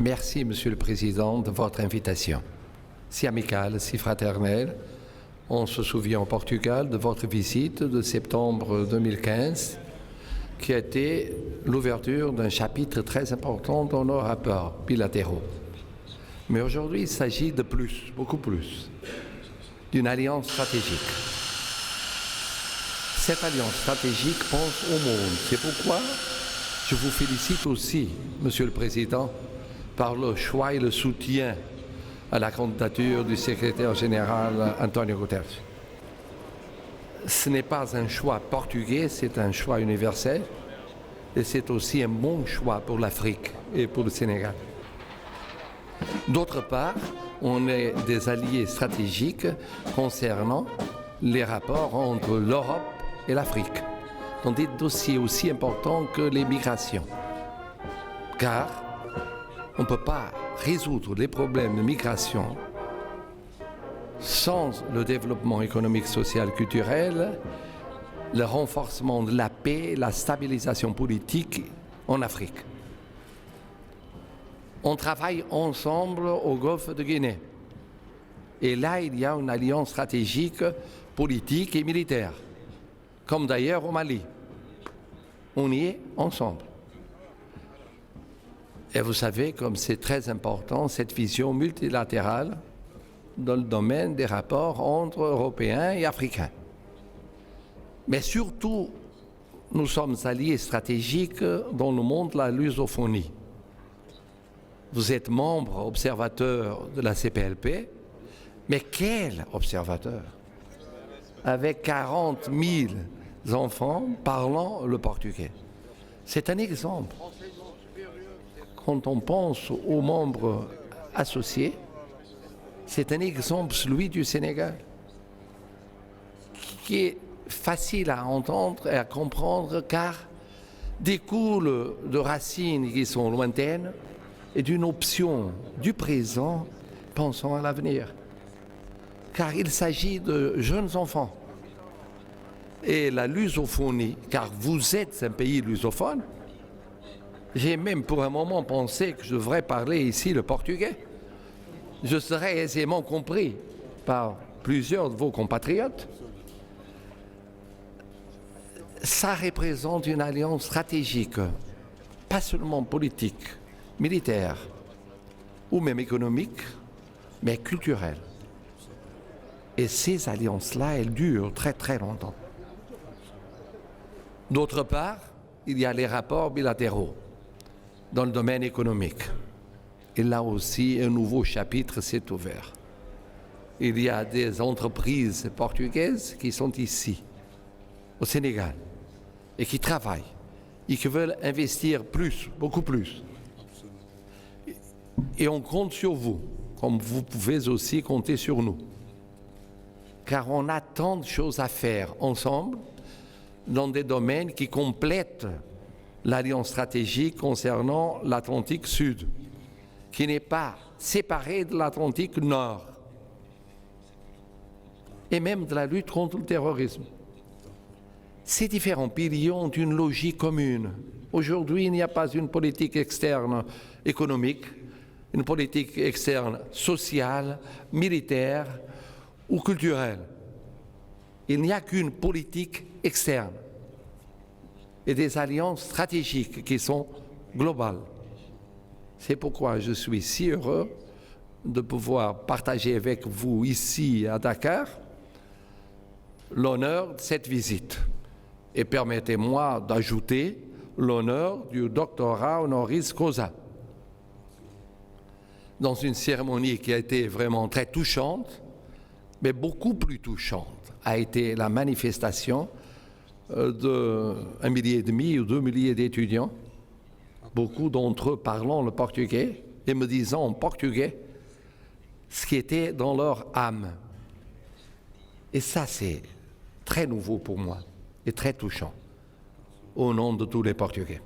Merci, Monsieur le Président, de votre invitation. Si amicale, si fraternelle. On se souvient au Portugal de votre visite de septembre 2015, qui a été l'ouverture d'un chapitre très important dans nos rapports bilatéraux. Mais aujourd'hui, il s'agit de plus, beaucoup plus, d'une alliance stratégique. Cette alliance stratégique pense au monde. C'est pourquoi je vous félicite aussi, Monsieur le Président, par le choix et le soutien à la candidature du secrétaire général António Guterres. Ce n'est pas un choix portugais, c'est un choix universel et c'est aussi un bon choix pour l'Afrique et pour le Sénégal. D'autre part, on est des alliés stratégiques concernant les rapports entre l'Europe et l'Afrique, dans des dossiers aussi importants que les migrations. Car on ne peut pas résoudre les problèmes de migration sans le développement économique, social, culturel, le renforcement de la paix, la stabilisation politique en Afrique. On travaille ensemble au Golfe de Guinée. Et là, il y a une alliance stratégique, politique et militaire, comme d'ailleurs au Mali. On y est ensemble. Et vous savez, comme c'est très important, cette vision multilatérale dans le domaine des rapports entre Européens et Africains. Mais surtout, nous sommes alliés stratégiques dans le monde de la lusophonie. Vous êtes membre observateur de la CPLP, mais quel observateur? Avec 40 000 enfants parlant le portugais. C'est un exemple. Quand on pense aux membres associés, c'est un exemple, celui du Sénégal, qui est facile à entendre et à comprendre car découle de racines qui sont lointaines et d'une option du présent pensant à l'avenir. Car il s'agit de jeunes enfants. Et la lusophonie, car vous êtes un pays lusophone, j'ai même pour un moment pensé que je devrais parler ici le portugais. Je serais aisément compris par plusieurs de vos compatriotes. Ça représente une alliance stratégique, pas seulement politique, militaire ou même économique, mais culturelle. Et ces alliances-là, elles durent très très longtemps. D'autre part, il y a les rapports bilatéraux dans le domaine économique. Et là aussi, un nouveau chapitre s'est ouvert. Il y a des entreprises portugaises qui sont ici, au Sénégal, et qui travaillent, et qui veulent investir plus, beaucoup plus. Et on compte sur vous, comme vous pouvez aussi compter sur nous. Car on a tant de choses à faire ensemble dans des domaines qui complètent l'alliance stratégique concernant l'Atlantique Sud, qui n'est pas séparée de l'Atlantique Nord, et même de la lutte contre le terrorisme. Ces différents piliers ont une logique commune. Aujourd'hui, il n'y a pas une politique externe économique, une politique externe sociale, militaire ou culturelle. Il n'y a qu'une politique externe et des alliances stratégiques qui sont globales. C'est pourquoi je suis si heureux de pouvoir partager avec vous ici à Dakar l'honneur de cette visite. Et permettez-moi d'ajouter l'honneur du doctorat honoris causa. Dans une cérémonie qui a été vraiment très touchante, mais beaucoup plus touchante a été la manifestation d'1,5 millier ou 2 milliers d'étudiants, beaucoup d'entre eux parlant le portugais et me disant en portugais ce qui était dans leur âme. Et ça, c'est très nouveau pour moi et très touchant, au nom de tous les Portugais.